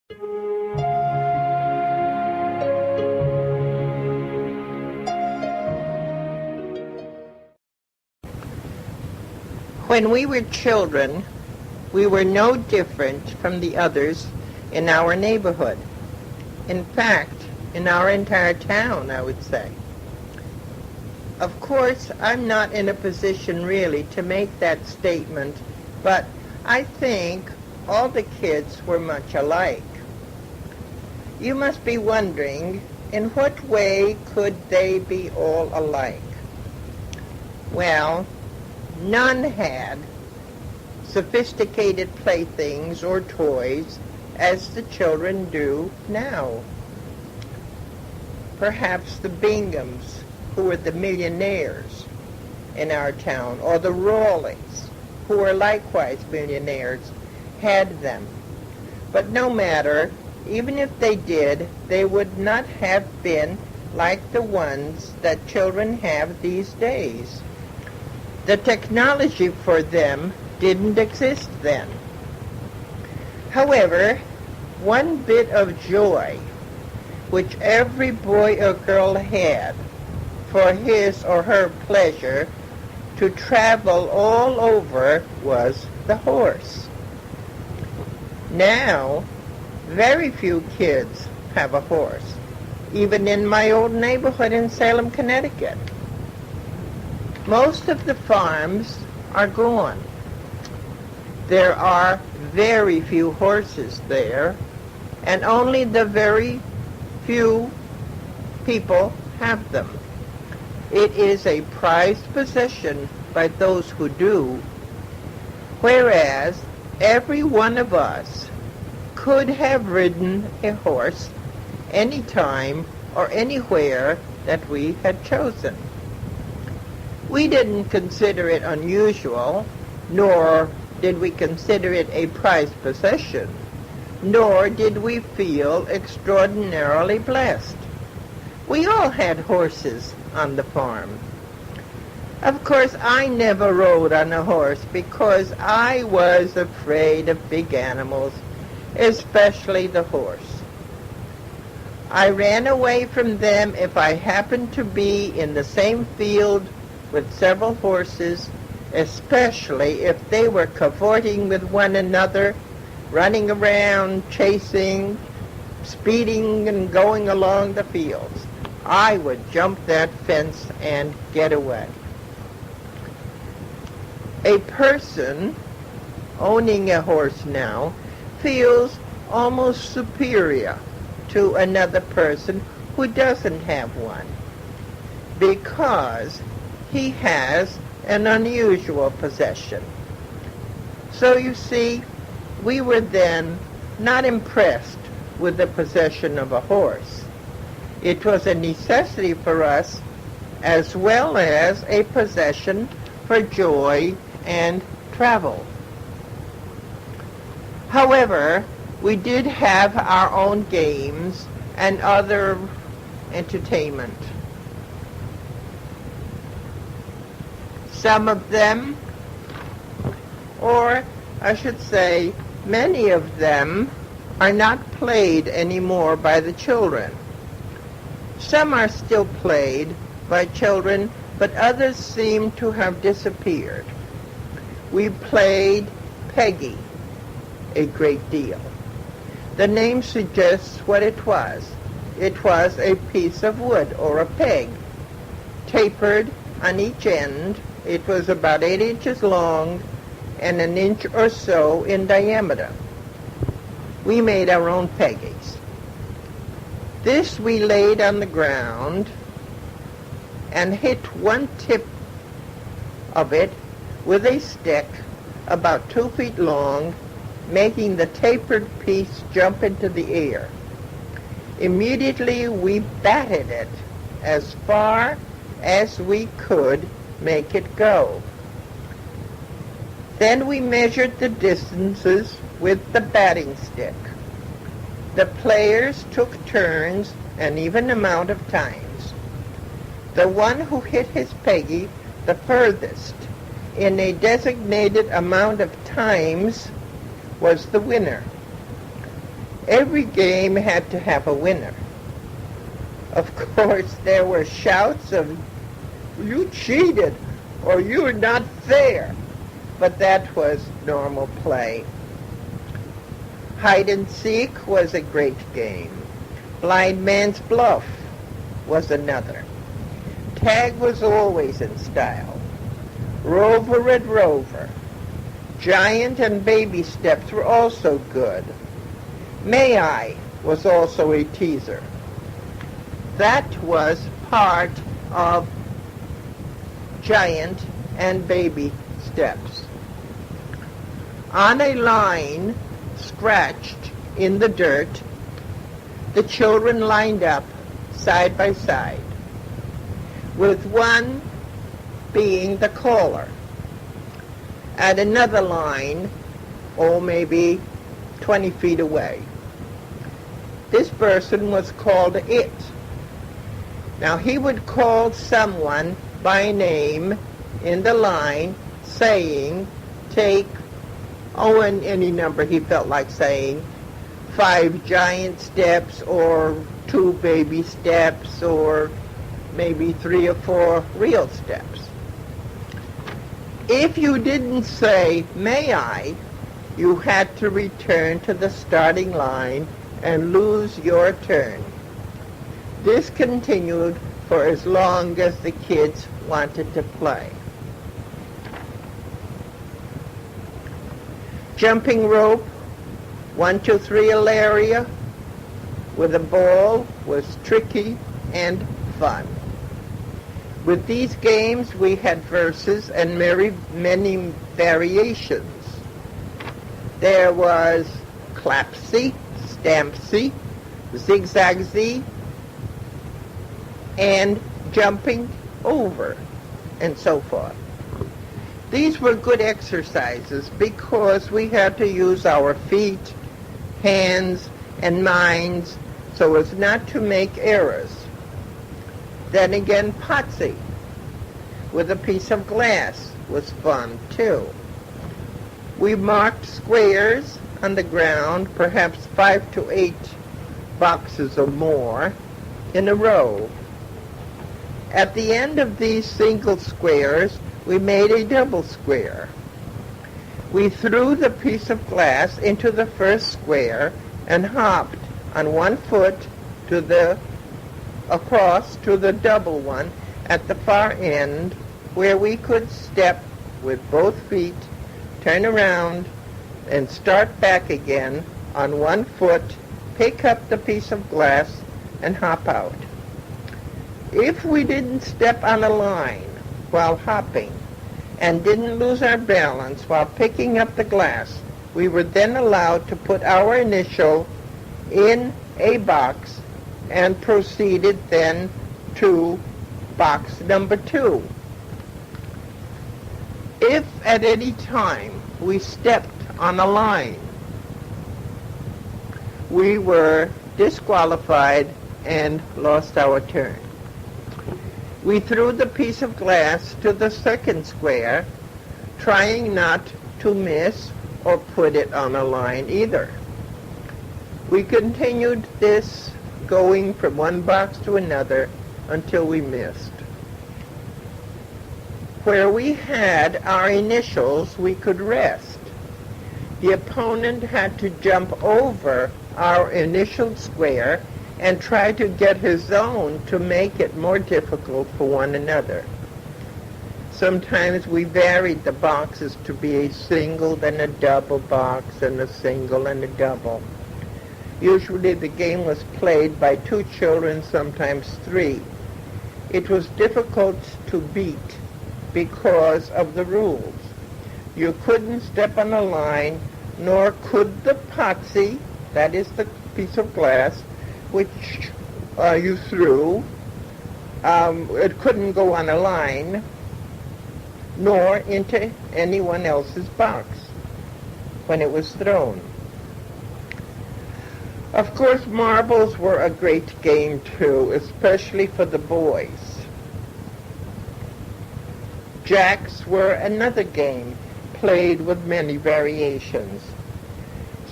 When we were children, we were no different from the others in our neighborhood. In fact, in our entire town, I would say. Of course, I'm not in a position really to make that statement, but I think all the kids were much alike. You must be wondering, in what way could they be all alike? Well, none had sophisticated playthings or toys as the children do now. Perhaps the Binghams, who were the millionaires in our town, or the Rawleys, who were likewise millionaires, had them. But no matter, even if they did, they would not have been like the ones that children have these days. The technology for them didn't exist then. However, one bit of joy which every boy or girl had for his or her pleasure to travel all over was the horse. Now, very few kids have a horse, even in my old neighborhood in Salem, Connecticut. Most of the farms are gone. There are very few horses there, and only the very few people have them. It is a prized possession by those who do, whereas every one of us could have ridden a horse anytime or anywhere that we had chosen. We didn't consider it unusual, nor did we consider it a prized possession, nor did we feel extraordinarily blessed. We all had horses on the farm. Of course, I never rode on a horse because I was afraid of big animals, especially the horse. I ran away from them if I happened to be in the same field with several horses, especially if they were cavorting with one another, running around, chasing, speeding, and going along the fields. I would jump that fence and get away. A person owning a horse now feels almost superior to another person who doesn't have one, because he has an unusual possession. So you see, we were then not impressed with the possession of a horse. It was a necessity for us as well as a possession for joy and travel. However, we did have our own games and other entertainment. Some of them, or I should say many of them, are not played anymore by the children. Some are still played by children, but others seem to have disappeared. We played Peggy a great deal. The name suggests what it was. It was a piece of wood or a peg, tapered on each end. It was about 8 inches long and an inch or so in diameter. We made our own peggies. This we laid on the ground and hit one tip of it with a stick about 2 feet long, making the tapered piece jump into the air. Immediately we batted it as far as we could make it go. Then we measured the distances with the batting stick. The players took turns an even amount of times. The one who hit his peggy the furthest in a designated amount of times was the winner. Every game had to have a winner. Of course, there were shouts of, "You cheated," or "You're not fair," but that was normal play. Hide and seek was a great game. Blind man's bluff was another. Tag was always in style. Rover Red Rover. Giant and baby steps were also good. May I was also a teaser. That was part of giant and baby steps. On a line scratched in the dirt, the children lined up side by side, with one being the caller, and another line, maybe 20 feet away. This person was called It. Now he would call someone by name in the line, saying, take, and any number he felt like saying, 5 giant steps, or 2 baby steps, or maybe 3 or 4 real steps. If you didn't say, may I, you had to return to the starting line and lose your turn. This continued for as long as the kids wanted to play. Jumping rope, 1, 2, 3 area with a ball was tricky and fun. With these games, we had verses and many variations. There was clapsy, stampsy, zigzagsy, and jumping over, and so forth. These were good exercises because we had to use our feet, hands, and minds so as not to make errors. Then again, potsy with a piece of glass was fun too. We marked squares on the ground, perhaps 5 to 8 boxes or more, in a row. At the end of these single squares, we made a double square. We threw the piece of glass into the first square and hopped on one foot across to the double one at the far end, where we could step with both feet, turn around, and start back again on one foot, pick up the piece of glass, and hop out. If we didn't step on a line while hopping and didn't lose our balance while picking up the glass, we were then allowed to put our initial in a box and proceeded then to box number 2. If at any time we stepped on a line, we were disqualified and lost our turn. We threw the piece of glass to the second square, trying not to miss or put it on a line either. We continued this, going from one box to another until we missed. Where we had our initials, we could rest. The opponent had to jump over our initial square and try to get his own to make it more difficult for one another. Sometimes we varied the boxes to be a single, then a double box, and a single and a double. Usually the game was played by 2 children, sometimes 3. It was difficult to beat because of the rules. You couldn't step on a line, nor could the potsy, that is the piece of glass, which you threw. It couldn't go on a line, nor into anyone else's box when it was thrown. Of course, marbles were a great game too, especially for the boys. Jacks were another game played with many variations.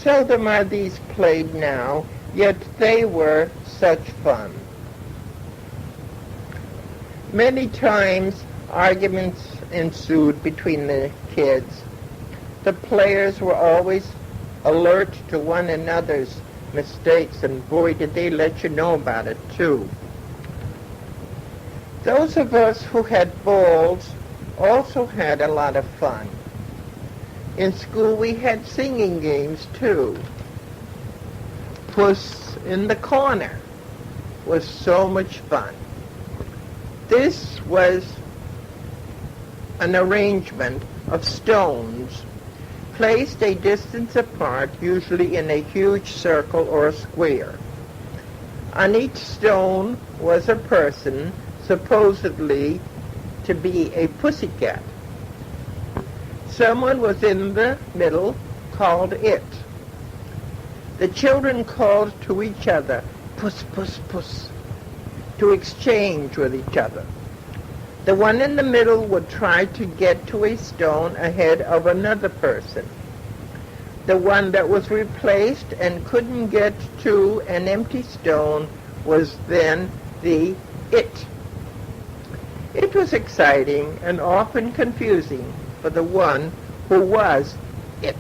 Seldom are these played now, yet they were such fun. Many times arguments ensued between the kids. The players were always alert to one another's mistakes, and boy, did they let you know about it, too. Those of us who had balls also had a lot of fun. In school, we had singing games, too. Puss in the Corner was so much fun. This was an arrangement of stones placed a distance apart, usually in a huge circle or a square. On each stone was a person, supposedly to be a pussycat. Someone was in the middle, called it. The children called to each other, puss, puss, puss, to exchange with each other. The one in the middle would try to get to a stone ahead of another person. The one that was replaced and couldn't get to an empty stone was then the it. It was exciting and often confusing for the one who was it.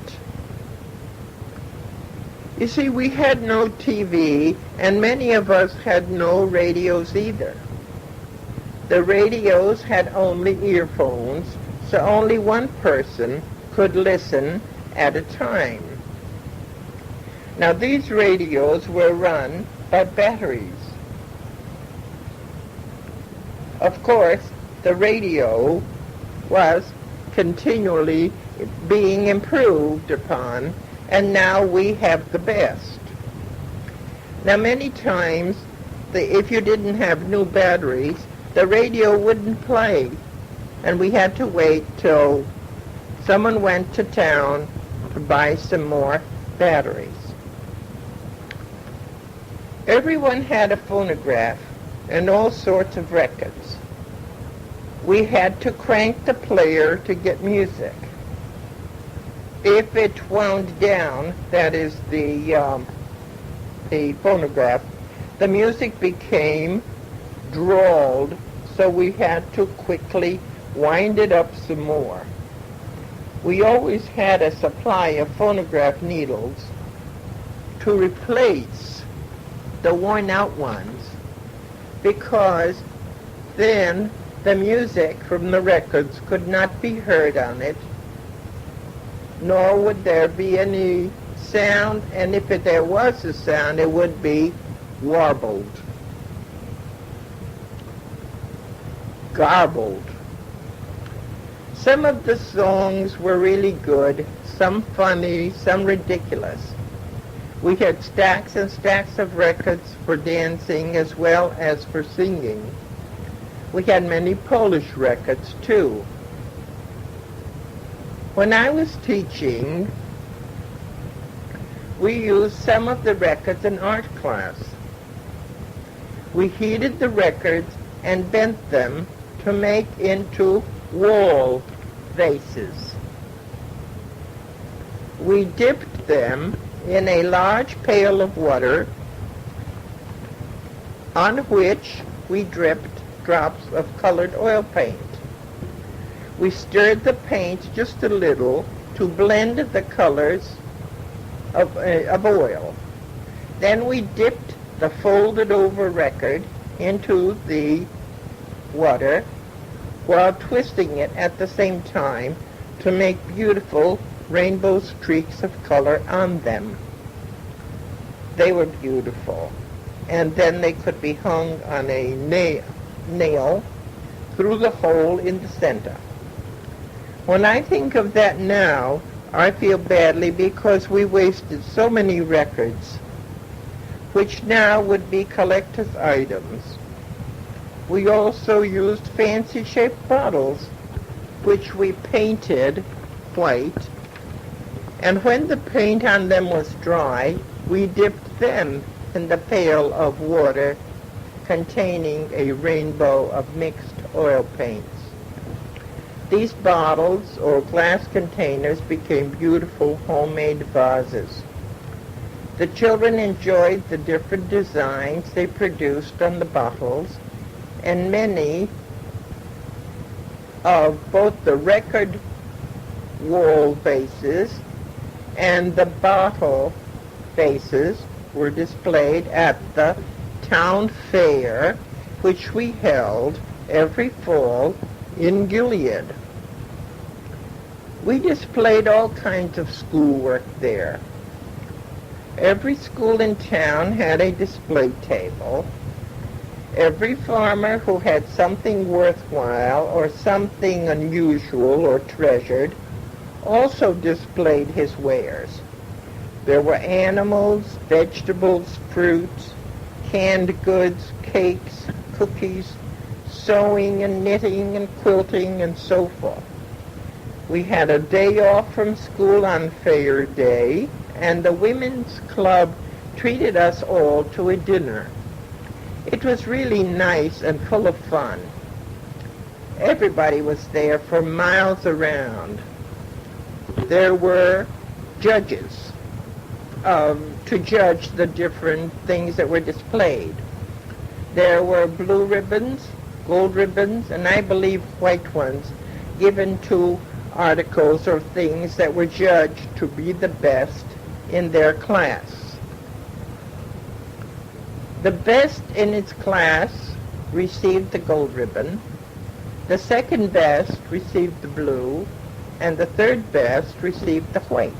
You see, we had no TV, and many of us had no radios either. The radios had only earphones, so only one person could listen at a time. Now, these radios were run by batteries. Of course, the radio was continually being improved upon, and now we have the best. Now, many times, if you didn't have new batteries, the radio wouldn't play, and we had to wait till someone went to town to buy some more batteries. Everyone had a phonograph and all sorts of records. We had to crank the player to get music. If it wound down, that is the phonograph, the music became drawled, so we had to quickly wind it up some more. We always had a supply of phonograph needles to replace the worn-out ones, because then the music from the records could not be heard on it, nor would there be any sound, and if there was a sound, it would be warbled, garbled. Some of the songs were really good, some funny, some ridiculous. We had stacks and stacks of records for dancing as well as for singing. We had many Polish records, too. When I was teaching, we used some of the records in art class. We heated the records and bent them to make into wall vases. We dipped them in a large pail of water on which we dripped drops of colored oil paint. We stirred the paint just a little to blend the colors of oil. Then we dipped the folded over record into the water while twisting it at the same time to make beautiful rainbow streaks of color on them. They were beautiful. And then they could be hung on a nail through the hole in the center. When I think of that now, I feel badly because we wasted so many records, which now would be collector's items. We also used fancy-shaped bottles, which we painted white, and when the paint on them was dry, we dipped them in the pail of water containing a rainbow of mixed oil paints. These bottles or glass containers became beautiful homemade vases. The children enjoyed the different designs they produced on the bottles, and many of both the record wall bases and the bottle bases were displayed at the town fair, which we held every fall in Gilead. We displayed all kinds of schoolwork there. Every school in town had a display table. Every farmer who had something worthwhile or something unusual or treasured also displayed his wares. There were animals, vegetables, fruits, canned goods, cakes, cookies, sewing and knitting and quilting and so forth. We had a day off from school on fair day, and the women's club treated us all to a dinner. It was really nice and full of fun. Everybody was there for miles around. There were judges to judge the different things that were displayed. There were blue ribbons, gold ribbons, and I believe white ones given to articles or things that were judged to be the best in their class. The best in its class received the gold ribbon, the second best received the blue, and the third best received the white.